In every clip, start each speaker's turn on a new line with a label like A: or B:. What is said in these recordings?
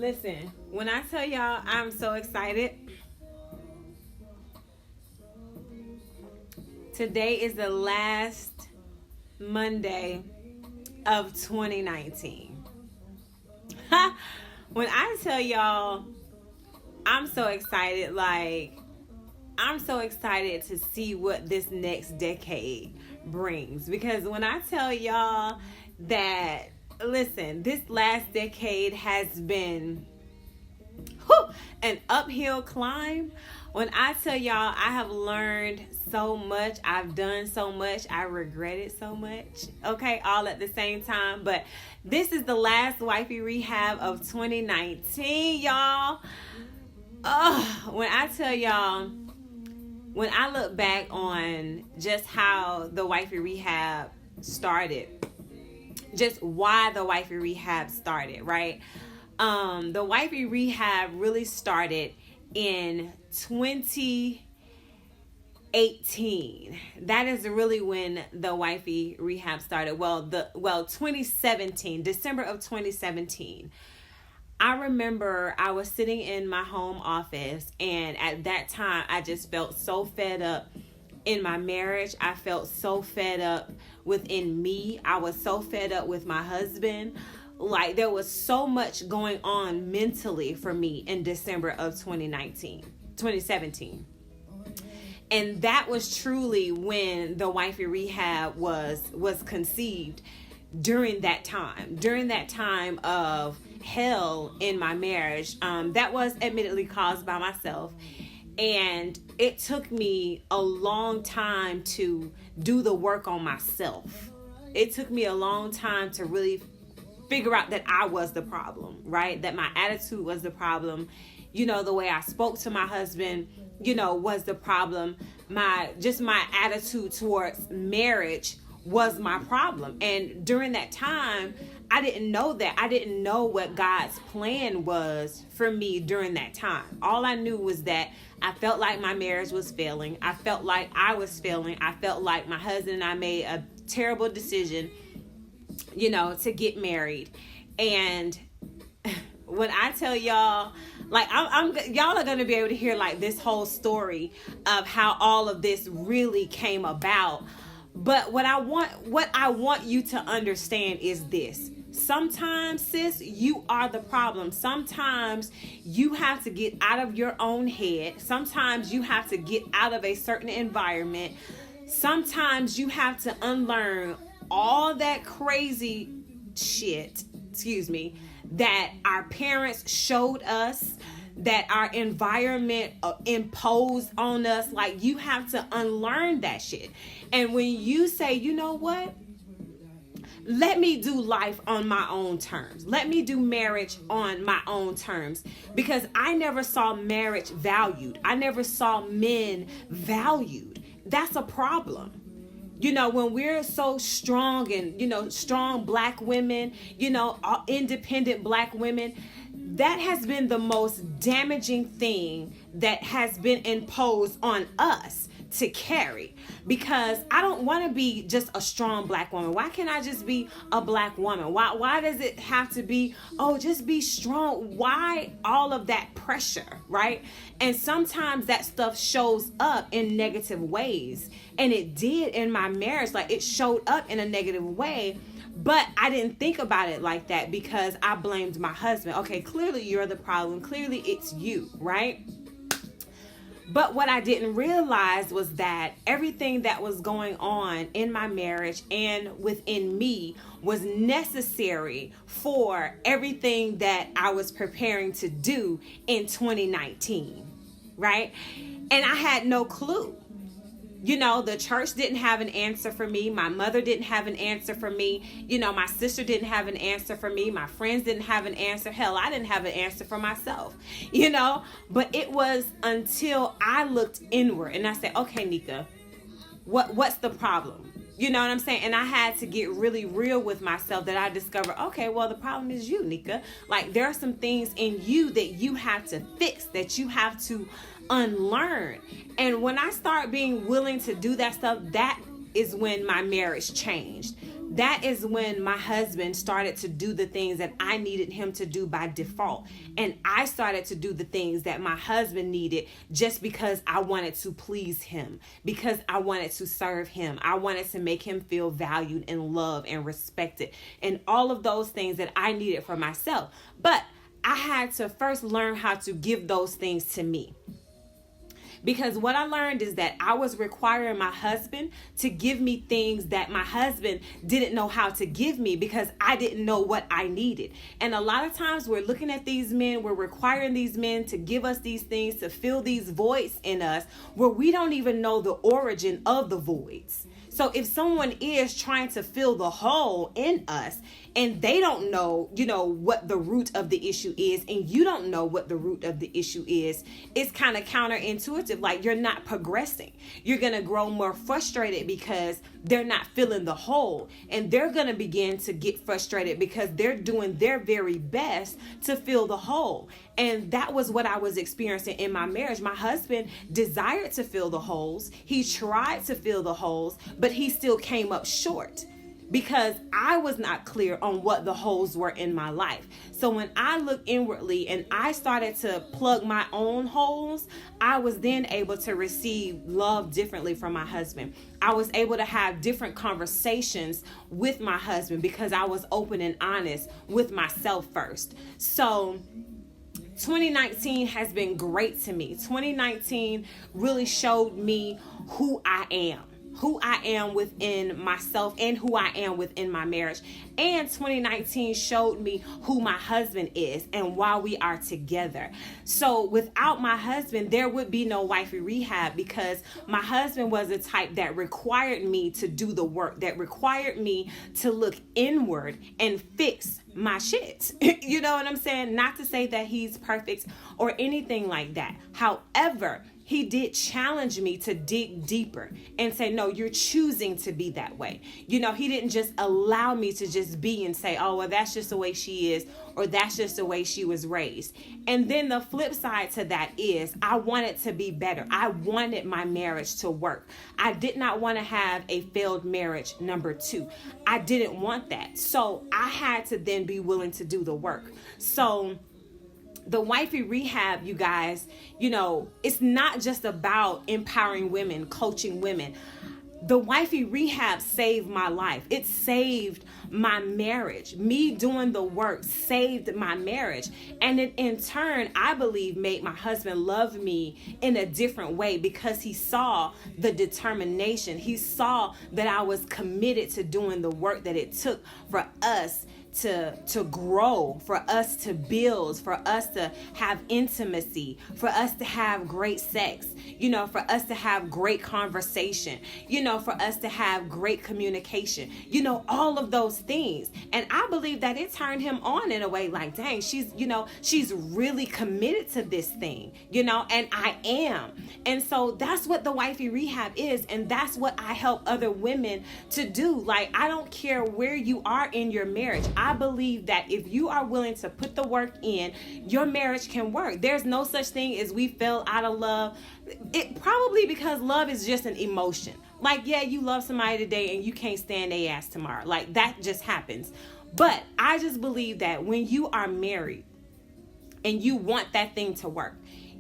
A: Listen, when I tell y'all I'm so excited, today is the last Monday of 2019. When I tell y'all I'm so excited, I'm so excited to see what this next decade brings. Because when I tell y'all that, listen, this last decade has been an uphill climb. When I tell y'all I have learned so much, I've done so much, I regret it so much, okay, all at the same time. But this is the last Wifey Rehab of 2019, y'all. When I tell y'all, when I look back on just how the Wifey Rehab started, just why the Wifey Rehab started, right? The Wifey Rehab really started in 2018. That is really when the Wifey Rehab started. 2017, December of 2017. I remember I was sitting in my home office, and at that time I just felt so fed up in my marriage. I felt so fed up within me. I was so fed up with my husband. Like, there was so much going on mentally for me in December of 2017. And that was truly when the Wifey Rehab was conceived, during that time of hell in my marriage, that was admittedly caused by myself. And it took me a long time to do the work on myself. It took me a long time to really figure out that I was the problem, right? That my attitude was the problem. The way I spoke to my husband, was the problem. My attitude towards marriage was my problem. And during that time, I didn't know that. I didn't know what God's plan was for me during that time. All I knew was that I felt like my marriage was failing. I felt like I was failing. I felt like my husband and I made a terrible decision, to get married. And when I tell y'll, y'all are going to be able to hear this whole story of how all of this really came about. But what I want you to understand is this. Sometimes, sis, you are the problem. Sometimes you have to get out of your own head. Sometimes you have to get out of a certain environment. Sometimes you have to unlearn all that crazy shit, that our parents showed us, that our environment imposed on us. You have to unlearn that shit. And when you say, you know what? Let me do life on my own terms. Let me do marriage on my own terms. Because I never saw marriage valued. I never saw men valued. That's a problem. When we're so strong and, strong black women, independent black women, that has been the most damaging thing that has been imposed on us to carry. Because I don't want to be just a strong black woman. Why can't I just be a black woman? Why does it have to be, just be strong? Why all of that pressure, right? And sometimes that stuff shows up in negative ways. And it did in my marriage. It showed up in a negative way. But I didn't think about it like that because I blamed my husband. Okay, clearly you're the problem. Clearly it's you, right? But what I didn't realize was that everything that was going on in my marriage and within me was necessary for everything that I was preparing to do in 2019, right? And I had no clue. The church didn't have an answer for me. My mother didn't have an answer for me. My sister didn't have an answer for me. My friends didn't have an answer. Hell, I didn't have an answer for myself, But it was until I looked inward and I said, okay, Nika, what's the problem? You know what I'm saying? And I had to get really real with myself that I discovered, okay, well, the problem is you, Nika. There are some things in you that you have to fix, that you have to unlearn. And when I start being willing to do that stuff, that is when my marriage changed. that is when my husband started to do the things that I needed him to do by default. And I started to do the things that my husband needed just because I wanted to please him, because I wanted to serve him. I wanted to make him feel valued and loved and respected and all of those things that I needed for myself. But I had to first learn how to give those things to me. Because what I learned is that I was requiring my husband to give me things that my husband didn't know how to give me because I didn't know what I needed. And a lot of times we're looking at these men, we're requiring these men to give us these things, to fill these voids in us where we don't even know the origin of the voids. So if someone is trying to fill the hole in us and they don't know, what the root of the issue is, and you don't know what the root of the issue is, it's kind of counterintuitive. Like, you're not progressing. You're going to grow more frustrated because they're not filling the hole, and they're going to begin to get frustrated because they're doing their very best to fill the hole. And that was what I was experiencing in my marriage. My husband desired to fill the holes. He tried to fill the holes, but he still came up short because I was not clear on what the holes were in my life. So when I looked inwardly and I started to plug my own holes, I was then able to receive love differently from my husband. I was able to have different conversations with my husband because I was open and honest with myself first. So 2019 has been great to me. 2019 really showed me who I am within myself and who I am within my marriage. And 2019 showed me who my husband is and why we are together. So without my husband, there would be no Wifey Rehab, because my husband was a type that required me to do the work, that required me to look inward and fix my shit. You know what I'm saying? Not to say that he's perfect or anything like that. However, he did challenge me to dig deeper and say, no, you're choosing to be that way. He didn't just allow me to just be and say, oh, well, that's just the way she is, or that's just the way she was raised. And then the flip side to that is I wanted to be better. I wanted my marriage to work. I did not want to have a failed marriage number 2. I didn't want that. So I had to then be willing to do the work. So the Wifey Rehab, you guys, it's not just about empowering women, coaching women. The Wifey Rehab saved my life. It saved my marriage. Me doing the work saved my marriage. And it, in turn, I believe, made my husband love me in a different way because he saw the determination. He saw that I was committed to doing the work that it took for us to grow, for us to build, for us to have intimacy, for us to have great sex, for us to have great conversation, for us to have great communication, all of those things. And I believe that it turned him on in a way like, dang, she's really committed to this thing, and I am. And so that's what the Wifey Rehab is. And that's what I help other women to do. Like, I don't care where you are in your marriage. I believe that if you are willing to put the work in, your marriage can work. There's no such thing as we fell out of love. It probably because love is just an emotion. Like, yeah, you love somebody today and you can't stand their ass tomorrow. Like, that just happens. But I just believe that when you are married and you want that thing to work,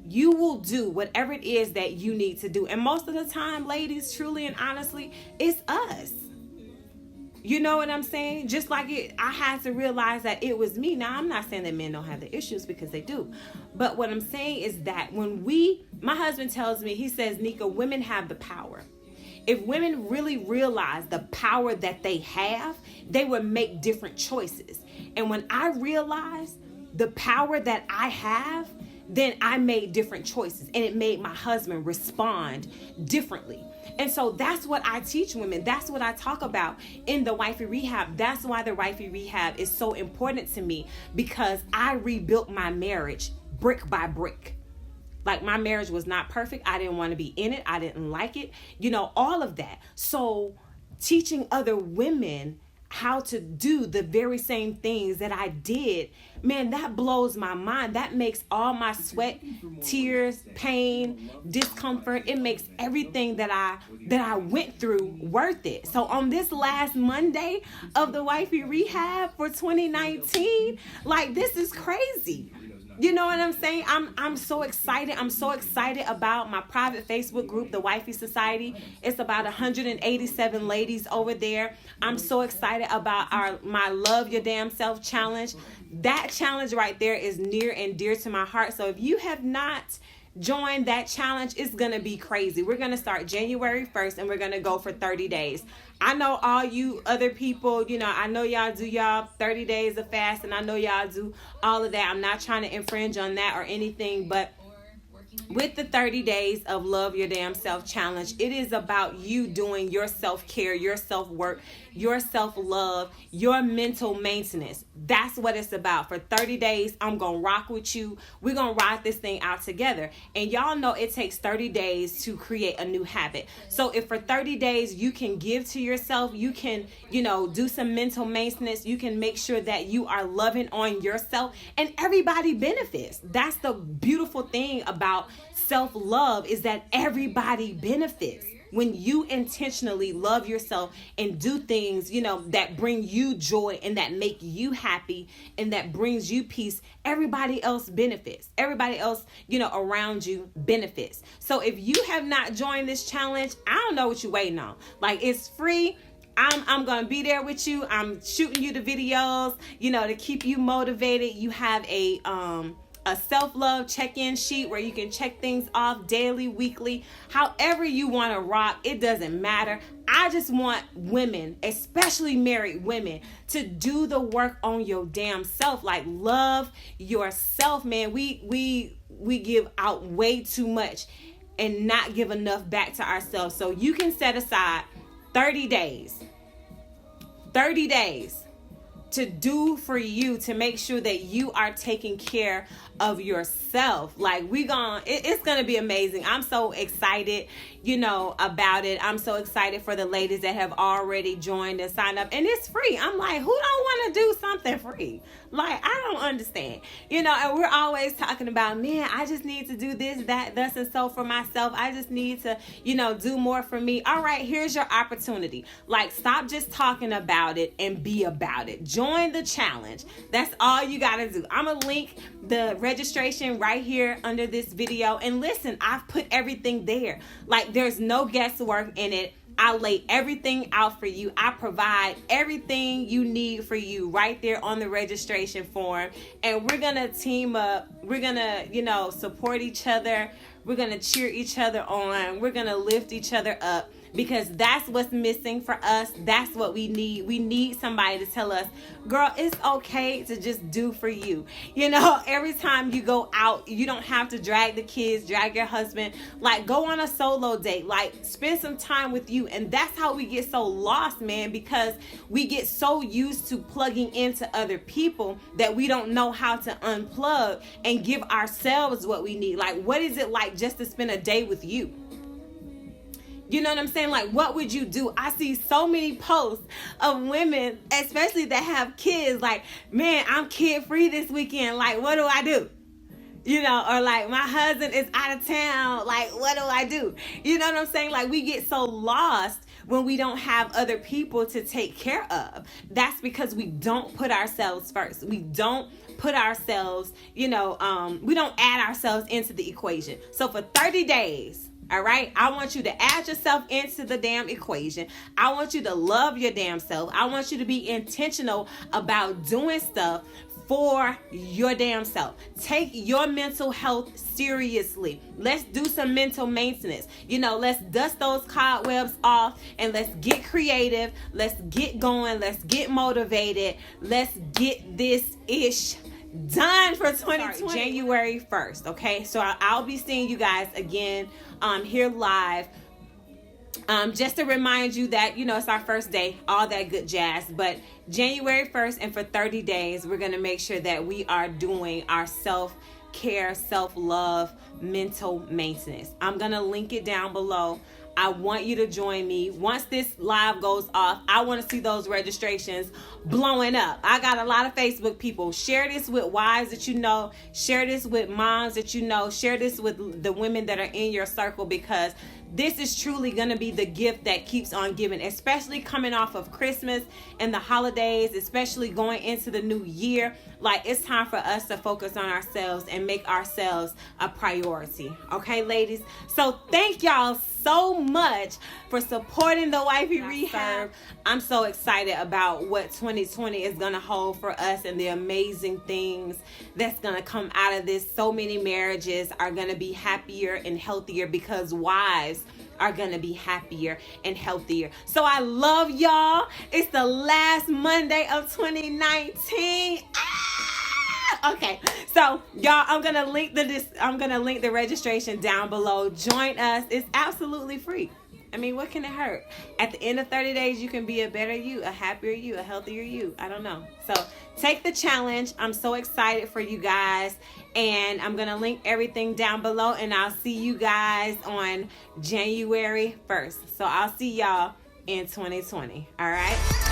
A: you will do whatever it is that you need to do. And most of the time, ladies, truly and honestly, it's us. You know what I'm saying? Just like I had to realize that it was me. Now, I'm not saying that men don't have the issues, because they do. But what I'm saying is that my husband tells me, he says, Nika, women have the power. If women really realize the power that they have, they would make different choices. And when I realized the power that I have, then I made different choices, and it made my husband respond differently. And so that's what I teach women. That's what I talk about in the Wifey Rehab. That's why the Wifey Rehab is so important to me, because I rebuilt my marriage brick by brick. Like, my marriage was not perfect. I didn't want to be in it. I didn't like it. All of that. So teaching other women how to do the very same things that I did, man, that blows my mind. That makes all my sweat, tears, pain, discomfort, it makes everything that I went through worth it. So on this last Monday of the Wifey Rehab for 2019, like, this is crazy. You know what I'm saying? I'm so excited. I'm so excited about my private Facebook group, the Wifey Society. It's about 187 ladies over there. I'm so excited about my Love Your Damn Self challenge. That challenge right there is near and dear to my heart. So if you have not joined that challenge, it's going to be crazy. We're going to start January 1st and we're going to go for 30 days. I know all you other people, you know, I know y'all do y'all 30 days of fast, and I know y'all do all of that. I'm not trying to infringe on that or anything, but with the 30 days of Love Your Damn Self challenge, it is about you doing your self-care, your self-work, your self-love, your mental maintenance. That's what it's about. For 30 days, I'm going to rock with you. We're going to ride this thing out together. And y'all know it takes 30 days to create a new habit. So if for 30 days you can give to yourself, you can, you know, do some mental maintenance, you can make sure that you are loving on yourself, and everybody benefits. That's the beautiful thing about self-love, is that everybody benefits. When you intentionally love yourself and do things, you know, that bring you joy and that make you happy and that brings you peace, everybody else benefits. Everybody else, you know, around you benefits. So if you have not joined this challenge, I don't know what you're waiting on. Like, it's free. I'm going to be there with you. I'm shooting you the videos, you know, to keep you motivated. You have a self-love check-in sheet where you can check things off daily, weekly, however you want to rock. It doesn't matter. I just want women, especially married women, to do the work on your damn self. Like, love yourself, man. We give out way too much and not give enough back to ourselves. So you can set aside 30 days to do for you, to make sure that you are taking care of yourself. Like, it's gonna be amazing. I'm so excited, you know, about it. I'm so excited for the ladies that have already joined and signed up, and it's free. I'm like, who don't want to do something free? Like, I don't understand, you know. And we're always talking about, man, I just need to do this, that, thus and so for myself. I just need to, you know, do more for me. All right, here's your opportunity. Like, stop just talking about it and be about it. Join the challenge. That's all you gotta do. I'm gonna link the registration right here under this video, and listen, I've put everything there. Like, there's no guesswork in it. I lay everything out for you. I provide everything you need for you right there on the registration form. And we're going to team up. We're going to, you know, support each other. We're going to cheer each other on. We're going to lift each other up, because that's what's missing for us. That's what we need. We need somebody to tell us, girl, it's okay to just do for you. You know, every time you go out, you don't have to drag the kids, drag your husband. Like, go on a solo date. Like, spend some time with you. And that's how we get so lost, man, because we get so used to plugging into other people that we don't know how to unplug and give ourselves what we need. Like, what is it like just to spend a day with you? You know what I'm saying? Like, what would you do? I see so many posts of women, especially that have kids, like, man, I'm kid free this weekend. Like, what do I do? You know, or like, my husband is out of town. Like, what do I do? You know what I'm saying? Like, we get so lost when we don't have other people to take care of. That's because we don't put ourselves first. We don't put ourselves, you know, we don't add ourselves into the equation. So for 30 days, all right, I want you to add yourself into the damn equation. I want you to love your damn self. I want you to be intentional about doing stuff for your damn self. Take your mental health seriously. Let's do some mental maintenance. You know, let's dust those cobwebs off and let's get creative. Let's get going. Let's get motivated. Let's get this ish done for 2020. January 1st. Okay, so I'll be seeing you guys again here live. Just to remind you that, you know, it's our first day, all that good jazz. But January 1st, and for 30 days, we're going to make sure that we are doing our self-care, self-love, mental maintenance. I'm going to link it down below. I want you to join me. Once this live goes off, I want to see those registrations blowing up. I got a lot of Facebook people. Share this with wives that you know. Share this with moms that you know. Share this with the women that are in your circle, because this is truly going to be the gift that keeps on giving, especially coming off of Christmas and the holidays, especially going into the new year. Like, it's time for us to focus on ourselves and make ourselves a priority. Okay, ladies? So thank y'all so much for supporting the Wifey Rehab. I'm so excited about what 2020 is going to hold for us and the amazing things that's going to come out of this. So many marriages are going to be happier and healthier because wives are going to be happier and healthier. So I love y'all. It's the last Monday of 2019. Okay, so y'all, I'm gonna link the registration down below. Join us. It's absolutely free. I mean, what can it hurt? At the end of 30 days, you can be a better you, a happier you, a healthier you. I don't know. So take the challenge. I'm so excited for you guys. And I'm going to link everything down below. And I'll see you guys on January 1st. So I'll see y'all in 2020. All right?